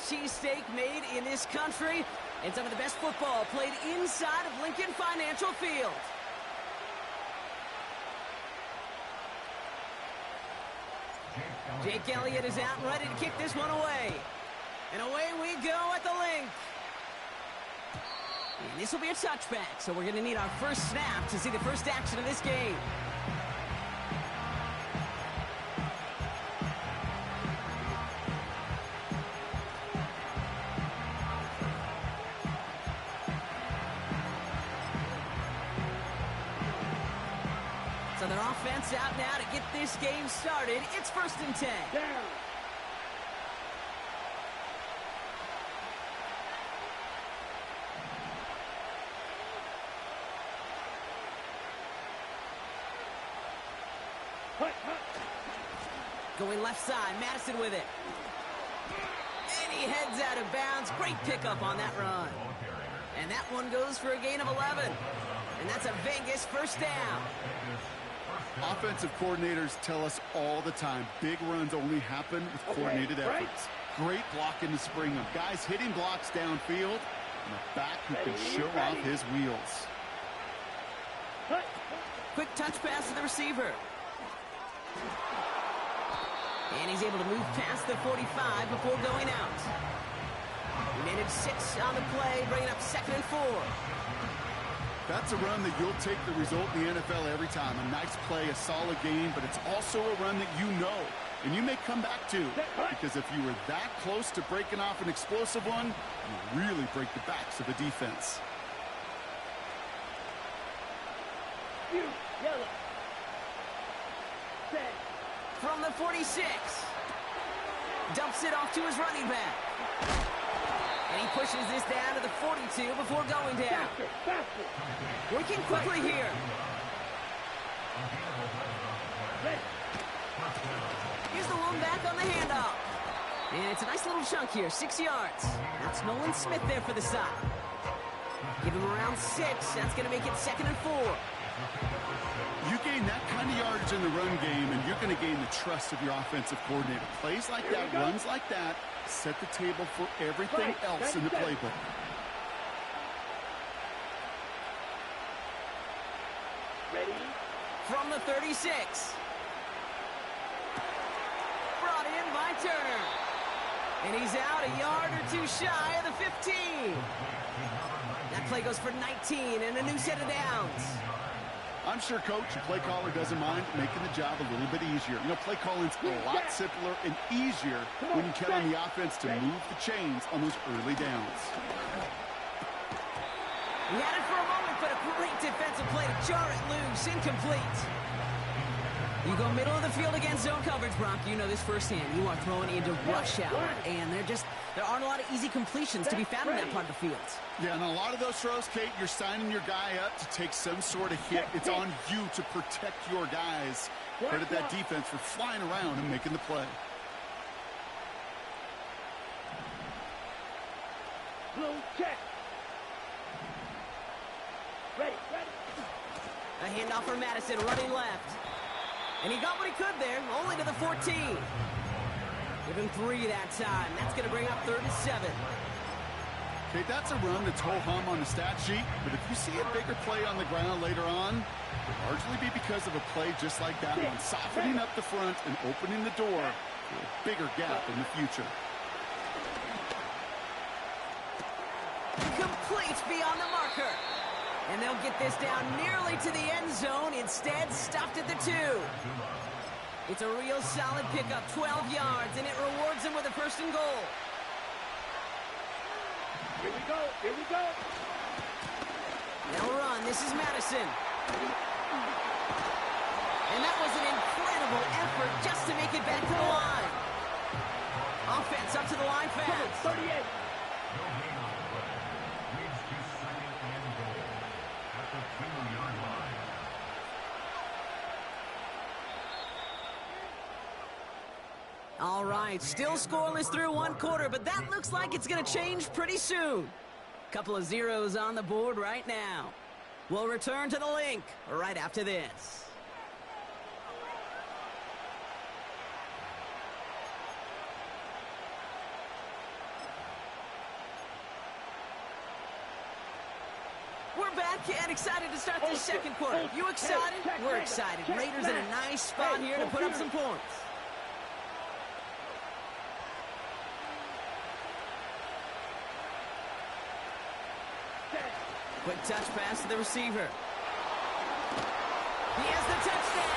best cheesesteak made in this country and some of the best football played inside of Lincoln Financial Field. Jake Elliott is out and ready to kick this one away. And away we go at the link. And this will be a touchback, so we're going to need our first snap to see the first action of this game. So their offense out now to get this game started. It's 1st and 10. Down. Going left side, Madison with it. And he heads out of bounds. Great pickup on that run. And that one goes for a gain of 11. And that's a Vegas first down. Offensive coordinators tell us all the time, big runs only happen with coordinated efforts. Great blocking to spring them. Guys hitting blocks downfield, and a back who can show off his wheels. Quick touch pass to the receiver. And he's able to move past the 45 before going out. He managed 6 on the play, bringing up 2nd and 4. That's a run that you'll take the result in the NFL every time. A nice play, a solid game, but it's also a run that you know, and you may come back to. Because if you were that close to breaking off an explosive one, you really break the backs of the defense. Yellow. Set. From the 46. Dumps it off to his running back. And he pushes this down to the 42 before going down. Faster. Working quickly here. Here's the one back on the handoff. And it's a nice little chunk here, 6 yards. That's Nolan Smith there for the side. Give him around 6. That's going to make it 2nd and 4. You gain that kind of yardage in the run game, and you're going to gain the trust of your offensive coordinator. Plays like that, runs like that, set the table for everything else in the playbook. Ready? From the 36. Brought in by Turner. And he's out a yard or 2 shy of the 15. That play goes for 19 and a new set of downs. I'm sure Coach and play caller doesn't mind making the job a little bit easier. You know, play calling's a lot simpler and easier when you count on the offense to move the chains on those early downs. He had it for a moment, but a great defensive play to jar it loose. Incomplete. You go middle of the field against zone coverage, Brock. You know this firsthand. You are throwing into rush hour, and there aren't a lot of easy completions to be found in that part of the field. Yeah, and a lot of those throws, Kate, you're signing your guy up to take some sort of hit. It's on you to protect your guys. Credit that defense for flying around and making the play. Blue check. Ready. A handoff for Madison, running left. And he got what he could there, only to the 14. Give him 3 that time. That's going to bring up 3rd and 7. Okay, that's a run that's ho-hum on the stat sheet, but if you see a bigger play on the ground later on, it'll largely be because of a play just like that one, softening up the front and opening the door for a bigger gap in the future. Complete beyond the marker. And they'll get this down nearly to the end zone. Instead, stopped at the 2. It's a real solid pickup, 12 yards, and it rewards them with a 1st and goal. Here we go. They'll run. This is Madison. And that was an incredible effort just to make it back to the line. Offense up to the line fast. 38. All right, still scoreless through 1 quarter, but that looks like it's going to change pretty soon. Couple of zeros on the board right now. We'll return to the link right after this. Welcome back, and excited to start this second quarter. You excited? We're excited. Raiders in a nice spot here to put up some points. Quick touch pass to the receiver. He has the touchdown.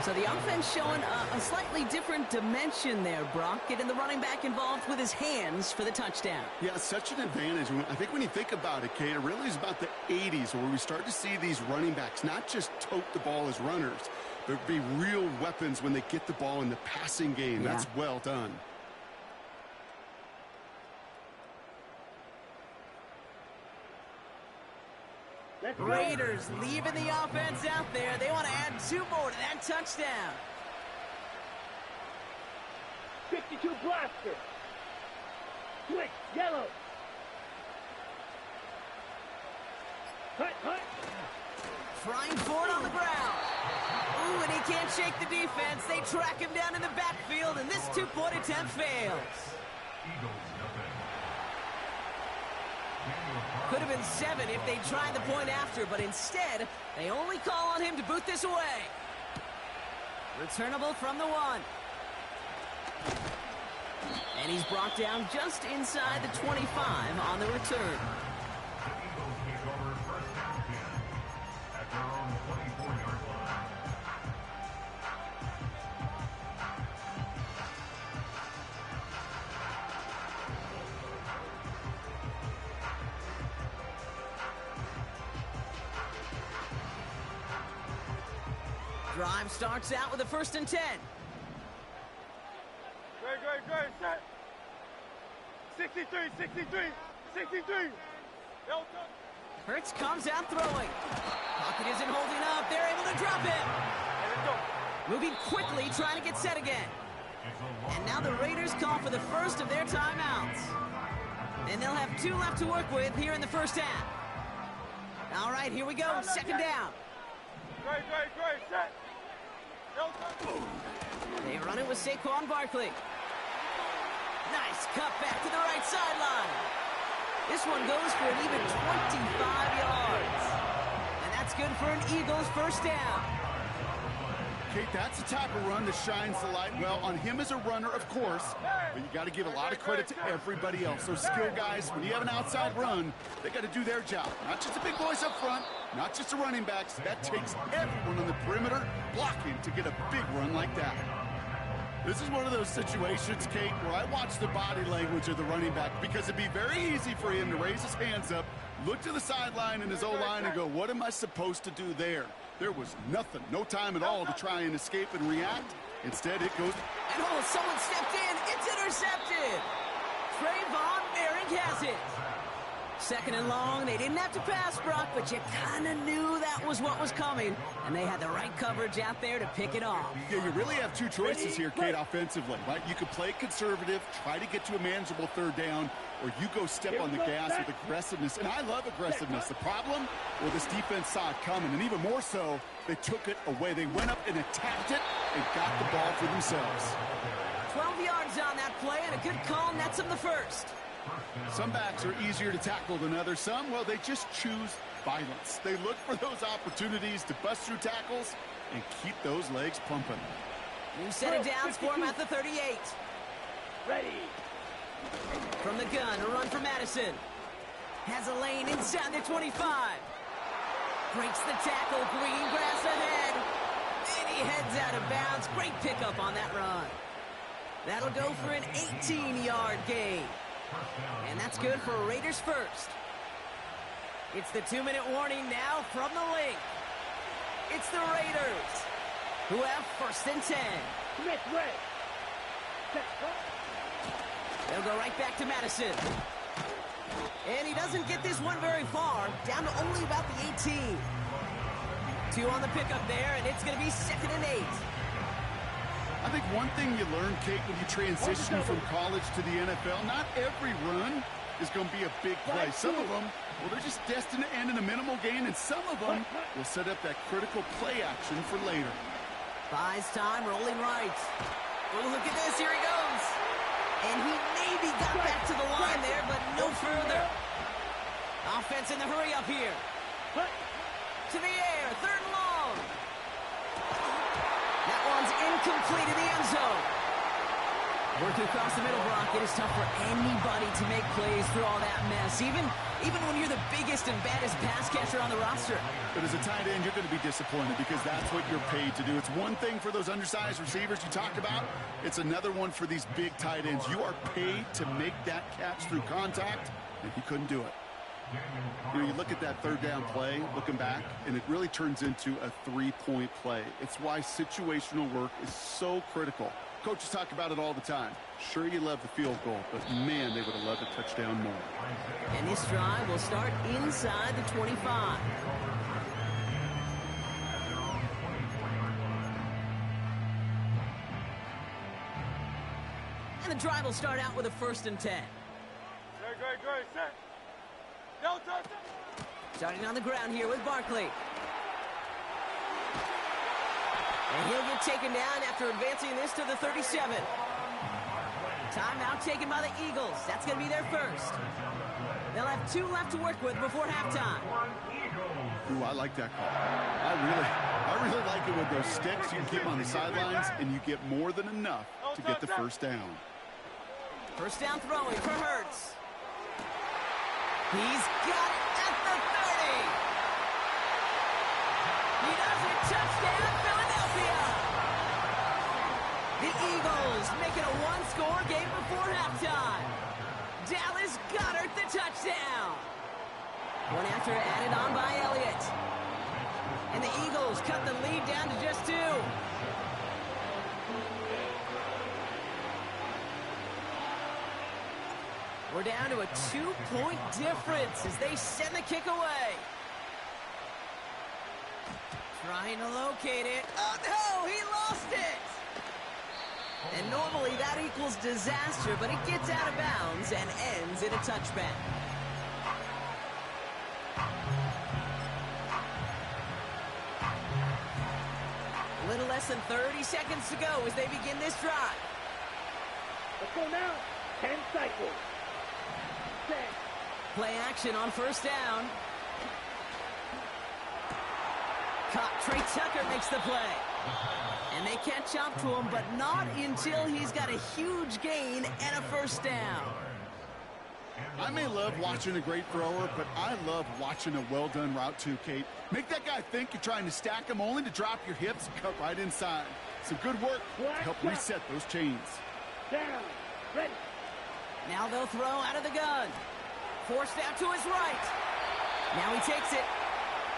So the offense showing a slightly different dimension there, Brock, getting the running back involved with his hands for the touchdown. Yeah, such an advantage. I think when you think about it, Kate, it really is about the 80s where we start to see these running backs not just tote the ball as runners, but be real weapons when they get the ball in the passing game. Yeah. That's well done. Raiders leaving the offense out there. They want to add 2 more to that touchdown. 52 blaster. Switch, yellow. Hut. Frying for it on the ground. Ooh, and he can't shake the defense. They track him down in the backfield, and this 2-point attempt fails. Could have been 7 if they tried the point after, but instead, they only call on him to boot this away. Returnable from the 1. And he's brought down just inside the 25 on the return. Drive starts out with a 1st and 10. Great, set. 63. Hurts comes out throwing. Pocket isn't holding up. They're able to drop him. Moving quickly, trying to get set again. And now the Raiders call for the first of their timeouts. And they'll have 2 left to work with here in the first half. All right, here we go. 2nd down. Great, set. They run it with Saquon Barkley. Nice cut back to the right sideline. This one goes for an even 25 yards. And that's good for an Eagles first down. Kate, that's the type of run that shines the light well on him as a runner, of course, but you got to give a lot of credit to everybody else. Those skill guys, when you have an outside run, they got to do their job. Not just the big boys up front, not just the running backs. That takes everyone on the perimeter blocking to get a big run like that. This is one of those situations, Kate, where I watch the body language of the running back because it'd be very easy for him to raise his hands up, look to the sideline in his O-line and go, what am I supposed to do there? There was nothing, no time at all to try and escape and react. Instead, it goes... And someone stepped in. It's intercepted. Trayvon Merrick has it. 2nd and long. They didn't have to pass, Brock, but you kind of knew that was what was coming. And they had the right coverage out there to pick it off. Yeah, you really have 2 choices here, Kate, offensively, right? You could play conservative, try to get to a manageable 3rd down, or you go step on the gas with aggressiveness. And I love aggressiveness. The problem? Well, this defense saw it coming, and even more so, they took it away. They went up and attacked it and got the ball for themselves. 12 yards on that play, and a good call nets them the first. Some backs are easier to tackle than others. Some, well, they just choose violence. They look for those opportunities to bust through tackles and keep those legs pumping. New set of downs for him at the 38. Ready. From the gun, a run for Madison. Has a lane inside the 25. Breaks the tackle, green grass ahead. And he heads out of bounds. Great pickup on that run. That'll go for an 18-yard gain. And that's good for Raiders first. It's the 2-minute warning now from the link. It's the Raiders who have 1st and 10. Smith, red. They'll go right back to Madison. And he doesn't get this one very far, down to only about the 18. 2 on the pickup there, and it's going to be 2nd and 8. I think one thing you learn, Kate, when you transition from college to the NFL, not every run is going to be a big play. Some of them, well, they're just destined to end in a minimal gain, and some of them will set up that critical play action for later. Buys time, rolling right. Oh, look at this. Here he goes. And he maybe got back to the line there, but no further. Offense in the hurry up here. Hut. To the air, 3rd and long. That one's incomplete in the end zone. Working across the middle, Brock, it is tough for anybody to make plays through all that mess, even when you're the biggest and baddest pass catcher on the roster. But as a tight end, you're going to be disappointed because that's what you're paid to do. It's one thing for those undersized receivers you talk about. It's another one for these big tight ends. You are paid to make that catch through contact, and he couldn't do it. You know, you look at that 3rd down play, looking back, and it really turns into a 3-point play. It's why situational work is so critical. Coaches talk about it all the time. Sure, you love the field goal, but man, they would have loved a touchdown more. And this drive will start inside the 25. And the drive will start out with a 1st and 10. Great, set. Delta. Starting on the ground here with Barkley. And he'll get taken down after advancing this to the 37. Timeout taken by the Eagles. That's going to be their first. They'll have 2 left to work with before halftime. Ooh, I like that call. I really like it with those sticks. You can keep them on the sidelines, and you get more than enough to get the 1st down. 1st down throwing for Hurts. He's got it at the 30. He does it. Touchdown, Philadelphia. The Eagles make it a 1-score game before halftime. Dallas Goedert the touchdown. One after added on by Elliott. And the Eagles cut the lead down to just 2. We're down to a 2-point difference as they send the kick away. Trying to locate it. Oh, no, he lost it. And normally that equals disaster, but it gets out of bounds and ends in a touchback. A little less than 30 seconds to go as they begin this drive. Let's go now. 10 cycles. Play action on 1st down. Caught. Trey Tucker makes the play. And they catch up to him, but not until he's got a huge gain and a 1st down. I may love watching a great thrower, but I love watching a well-done route too, Kate. Make that guy think you're trying to stack him only to drop your hips and cut right inside. Some good work to help reset those chains. Down. Ready. Now they'll throw out of the gun. Forced out to his right. Now he takes it.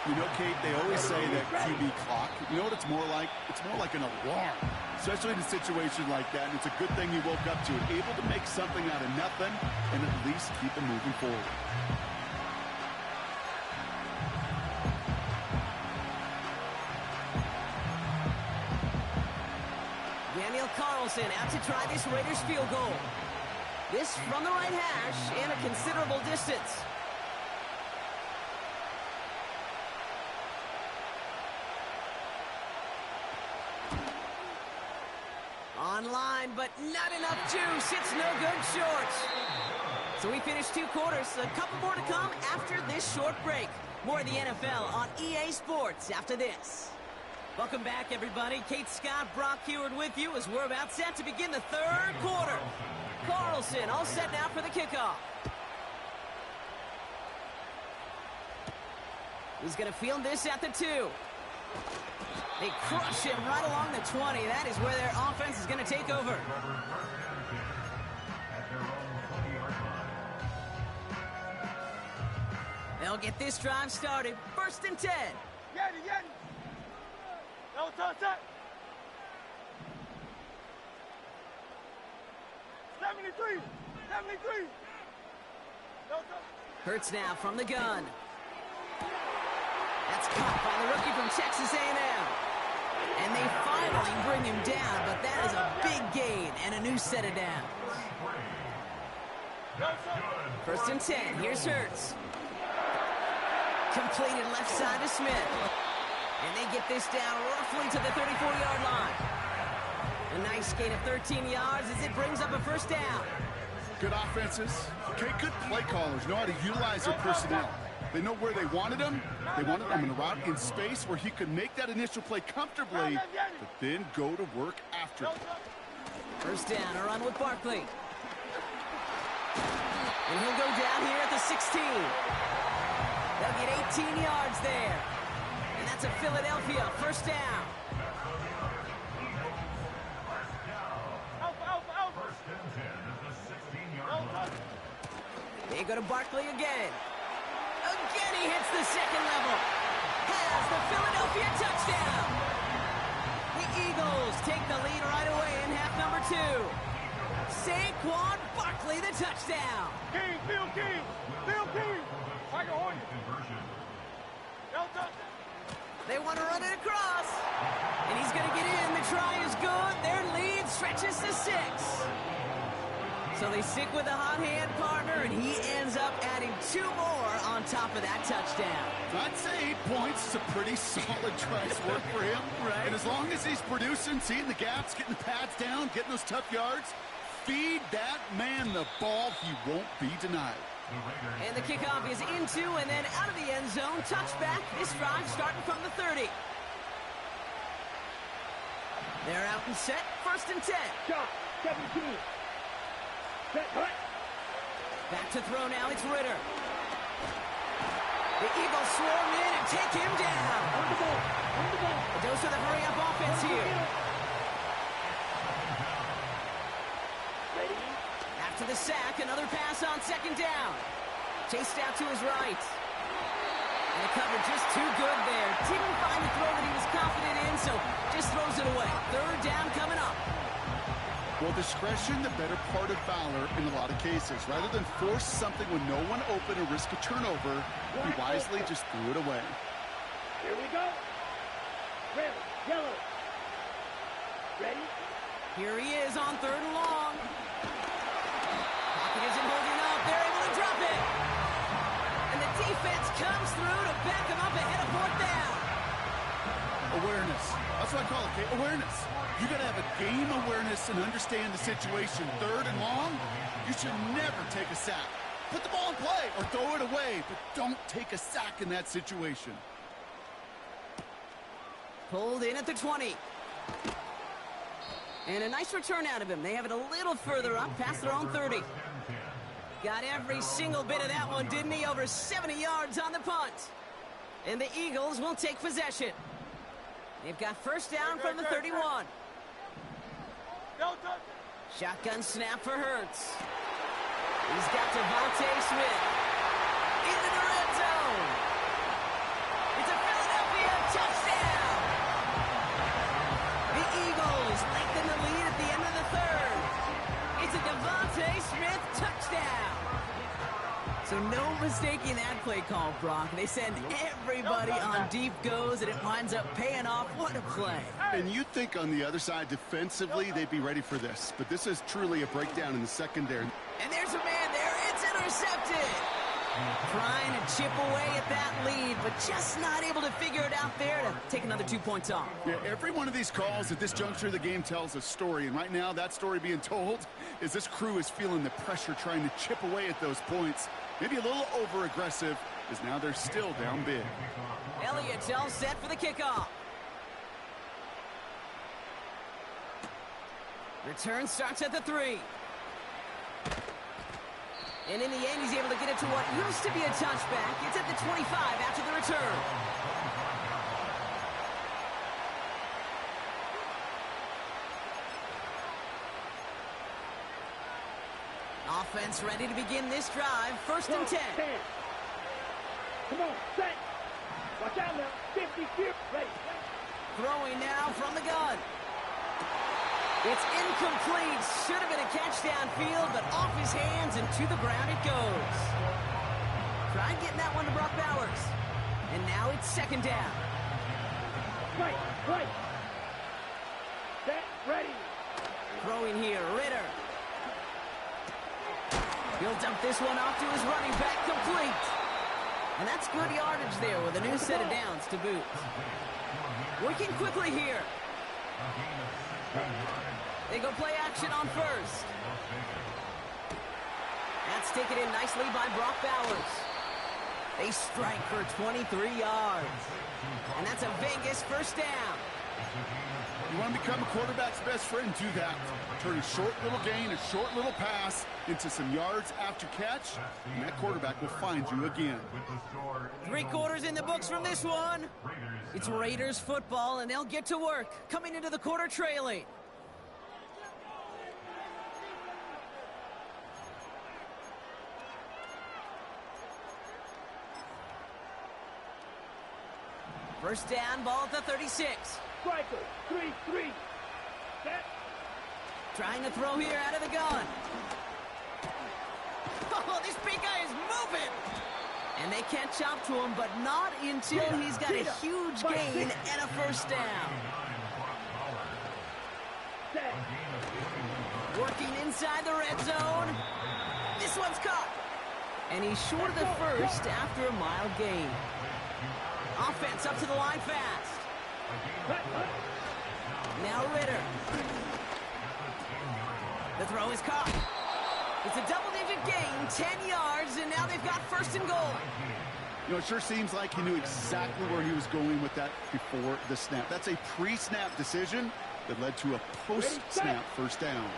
You know, Kate, they always say that QB clock. You know what it's more like? It's more like an alarm, especially in a situation like that. And it's a good thing he woke up to it, able to make something out of nothing and at least keep him moving forward. Daniel Carlson out to try this Raiders field goal. This from the right hash and a considerable distance. Online, but not enough juice. It's no good short. So we finished 2 quarters. A couple more to come after this short break. More of the NFL on EA Sports after this. Welcome back, everybody. Kate Scott, Brock Heward with you as we're about set to begin the 3rd quarter. Carlson all set now for the kickoff. He's going to field this at the 2. They crush him right along the 20. That is where their offense is going to take over. They'll get this drive started. 1st and 10. Yeti. No touch. 73. No touch. Hurts now from the gun. That's caught by the rookie from Texas A&M. And they finally bring him down, but that is a big gain and a new set of downs. 1st and 10. Here's Hurts. Completed left side to Smith. And they get this down roughly to the 34-yard line. A nice gain of 13 yards as it brings up a 1st down. Good offenses. Okay, good play callers know how to utilize their personnel. They know where they wanted him. They wanted him in a route in space where he could make that initial play comfortably, but then go to work after it. First down, a run with Barkley. And he'll go down here at the 16. They'll get 18 yards there. And that's a Philadelphia first down. They go to Barkley again. Again, he hits the second level. Has the Philadelphia touchdown. The Eagles take the lead right away in half number 2. Saquon Barkley, the touchdown. King, Phil King, Phil King. Tiger Hornet. They want to run it across. And he's going to get in. The try is good. Their lead stretches to 6. So they stick with the hot hand partner, and he ends up adding 2 more on top of that touchdown. I'd say 8 points is a pretty solid try's work for him. Right. And as long as he's producing, seeing the gaps, getting the pads down, getting those tough yards, feed that man the ball. He won't be denied. And the kickoff is into and then out of the end zone. Touchback. This drive starting from the 30. They're out and set. First and 10. Shot, 17. Set, hut. Back to throw now. It's Ritter. The Eagles swarm in and take him down. On the ball, on the ball. A dose of the hurry-up offense here. Ready? After the sack, another pass on second down. Chased out to his right. And the cover just too good there. Didn't find the throw that he was confident in, so just throws it away. Third down coming up. Well, discretion, the better part of valor in a lot of cases. Rather than force something when no one open or risk a turnover, he wisely just threw it away. Here we go. Red, yellow. Ready? Here he is on third and long. Pocket isn't holding up. They're able to drop it. And the defense comes through to back him up ahead of fourth down. Awareness. That's what I call it, okay? Awareness. You got to have a game awareness and understand the situation. Third and long, you should never take a sack. Put the ball in play or throw it away, but don't take a sack in that situation. Pulled in at the 20. And a nice return out of him. They have it a little further up, past their own 30. Got every single bit of that one, didn't he? Over 70 yards on the punt. And the Eagles will take possession. They've got first down from the 31. Shotgun snap for Hurts. He's got Devontae Smith into the red zone. It's a Philadelphia touchdown. The Eagles lengthen the lead at the end of the third. It's a Devontae Smith touchdown. So no mistaking that play call, Brock. They send everybody on deep goes, and it winds up paying off. What a play. And you'd think on the other side, defensively, they'd be ready for this. But this is truly a breakdown in the secondary. And there's a man there. It's intercepted. Trying to chip away at that lead, but just not able to figure it out there to take another 2 points off. Yeah, every one of these calls at this juncture of the game tells a story. And right now, that story being told is this crew is feeling the pressure trying to chip away at those points. Maybe a little over-aggressive, as now they're still down big. Elliott's all set for the kickoff. Return starts at the 3. And in the end, he's able to get it to what used to be a touchback. It's at the 25 after the return. Offense ready to begin this drive. First and 10. Come on, set. Watch out now. 50, ready. Throwing now from the gun. It's incomplete. Should have been a catch downfield, but off his hands and to the ground it goes. Tried getting that one to Brock Bowers. And now it's second down. Right. Set, ready. Throwing here, Ritter. He'll dump this one off to his running back, complete. And that's good yardage there with a new set of downs to boot. Working quickly here. They go play action on first. It's taken in nicely by Brock Bowers. They strike for 23 yards. And that's a Vegas first down. You want to become a quarterback's best friend, do that. Turn a short little gain, a short little pass into some yards after catch, and that quarterback will find you again. 3 quarters in the books from this one. It's Raiders football, and they'll get to work, coming into the quarter trailing. First down, ball at the 36. Striker, 3-3. Set. Trying to throw here out of the gun. Oh, this big guy is moving. And they can't chop to him, but not until he's got a huge gain and a first down. Set. Working inside the red zone. This one's caught. And he's short of the first after a mild gain. Offense up to the line fast. Now Ritter. The throw is caught. It's a double-digit gain, 10 yards, and now they've got first and goal. You know, it sure seems like he knew exactly where he was going with that before the snap. That's a pre-snap decision that led to a post-snap first down.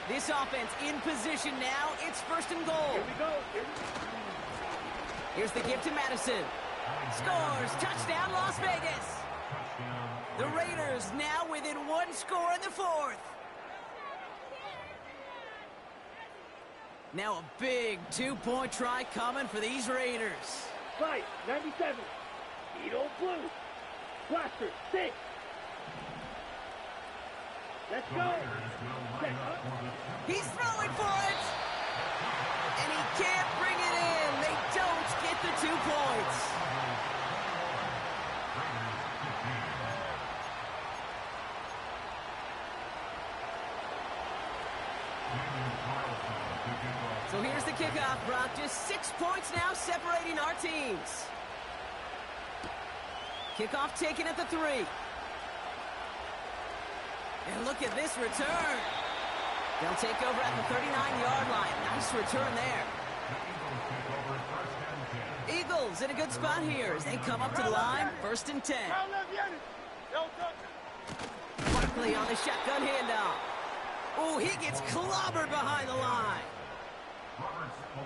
This offense in position now. It's first and goal. Here we go. Here's the give to Madison. Scores. Touchdown, Las Vegas. The Raiders now within 1 score in the 4th. Now a big 2-point try coming for these Raiders. Right, 97. Beetle blue. Blaster, 6. Let's go. He's throwing for it. And he can't bring it in. They don't get the 2 points. So here's the kickoff, Brock. Just 6 points now separating our teams. Kickoff taken at the 3. And look at this return. They'll take over at the 39-yard line. Nice return there. Eagles in a good spot here as they come up to the line. First and 10. Barkley on the shotgun handoff. Oh, he gets clobbered behind the line.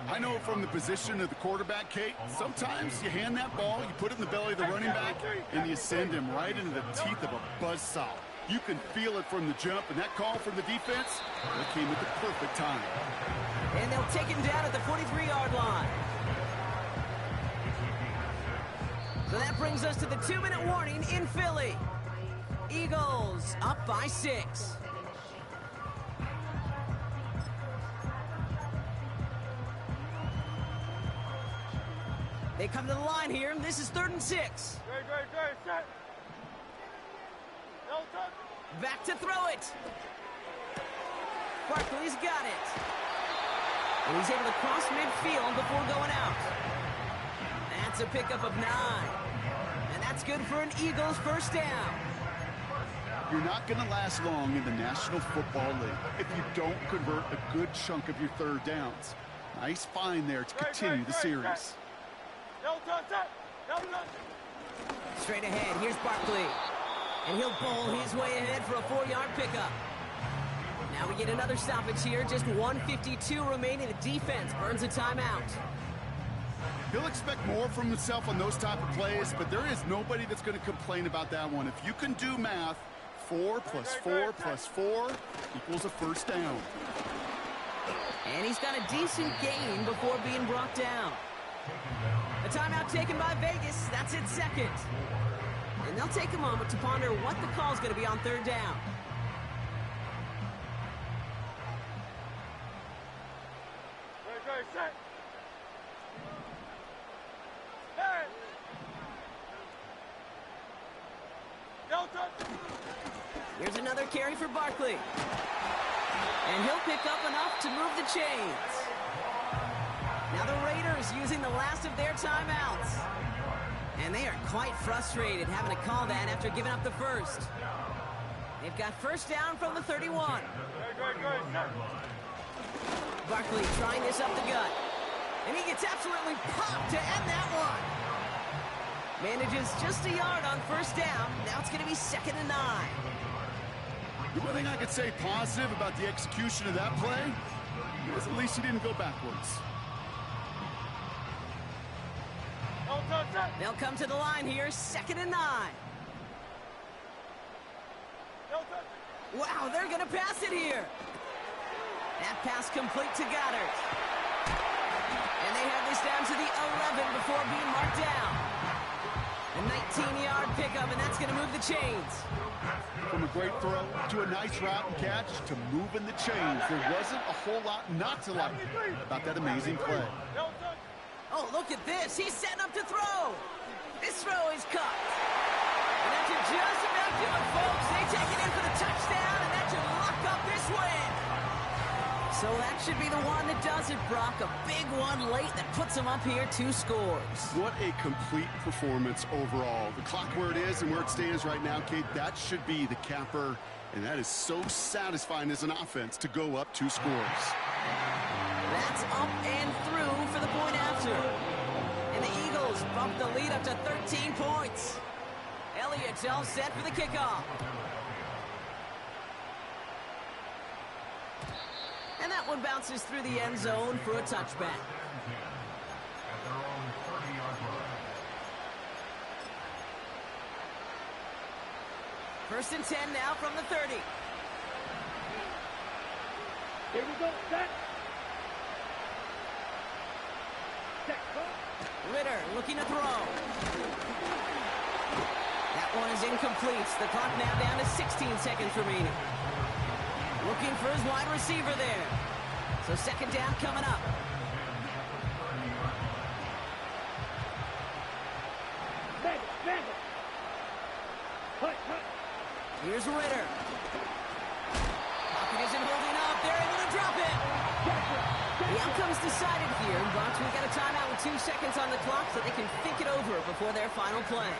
I know from the position of the quarterback, Kate, sometimes you hand that ball, you put it in the belly of the running back, and you send him right into the teeth of a buzzsaw. You can feel it from the jump, and that call from the defense, that came at the perfect time. And they'll take him down at the 43-yard line. So that brings us to the 2-minute warning in Philly. Eagles up by 6. They come to the line here. This is 3rd and 6. Great. Set. Back to throw it. Barkley's got it. And he's able to cross midfield before going out. That's a pickup of 9. And that's good for an Eagles first down. You're not going to last long in the National Football League if you don't convert a good chunk of your 3rd downs. Nice find there to continue the series. Straight ahead, here's Barkley. And he'll bowl his way ahead for a 4-yard pickup. Now we get another stoppage here. Just 1:52 remaining. The defense burns a timeout. He'll expect more from himself on those type of plays, but there is nobody that's going to complain about that one. If you can do math, 4 plus 4 plus 4 equals a first down. And he's got a decent gain before being brought down. A timeout taken by Vegas. That's its 2nd. And they'll take a moment to ponder what the call's going to be on 3rd down. Set. Delta. Here's another carry for Barkley. And he'll pick up enough to move the chains. Now the Raiders using the last of their timeouts. And they are quite frustrated having to call that after giving up the first. They've got first down from the 31. Great. Barkley trying this up the gut. And he gets absolutely popped to end that one. Manages just a yard on first down. Now it's going to be 2nd and 9. The one thing I could say positive about the execution of that play is at least he didn't go backwards. They'll come to the line here, 2nd and 9. Wow, they're going to pass it here. That pass complete to Goddard. And they have this down to the 11 before being marked down. A 19-yard pickup, and that's going to move the chains. From a great throw to a nice route and catch to moving the chains. There wasn't a whole lot not to like about that amazing play. Oh, look at this. He's setting up to throw. This throw is caught. And that should just about do it, folks. They take it in for the touchdown, and that should lock up this win. So that should be the one that does it, Brock. A big one late that puts them up here 2 scores. What a complete performance overall. The clock where it is and where it stands right now, Kate, that should be the capper. And that is so satisfying as an offense to go up 2 scores. That's up and through for the point after. And the Eagles bump the lead up to 13 points. Elliott's all set for the kickoff. And that one bounces through the end zone for a touchback. First and 10 now from the 30. Here we go, set. Ritter looking to throw. That one is incomplete. The clock now down to 16 seconds remaining. Looking for his wide receiver there. So 2nd down coming up. Here's Ritter. Pocket isn't holding up. They're able to drop it. The outcome's decided here, but we got a timeout with 2 seconds on the clock so they can think it over before their final play.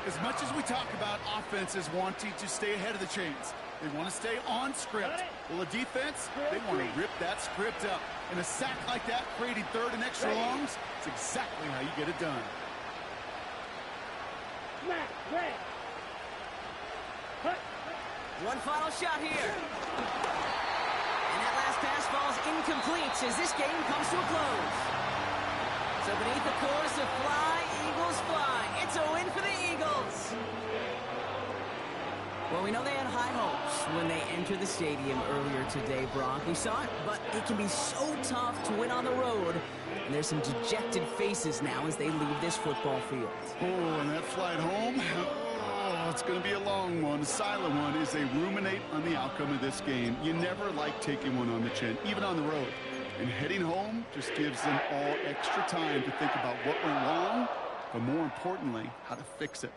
As much as we talk about offenses wanting to stay ahead of the chains, they want to stay on script. Well, the defense, they want to rip that script up. And a sack like that, creating 3rd and extra longs, it's exactly how you get it done. One final shot here. And that last pass falls incomplete as this game comes to a close. So beneath the chorus of Fly, Eagles Fly, it's a win for the Eagles. Well, we know they had high hopes when they entered the stadium earlier today, Brock. We saw it, but it can be so tough to win on the road. And there's some dejected faces now as they leave this football field. Oh, and that flight home, oh, it's going to be a long one. A silent one as they ruminate on the outcome of this game. You never like taking one on the chin, even on the road. And heading home just gives them all extra time to think about what went wrong, but more importantly, how to fix it.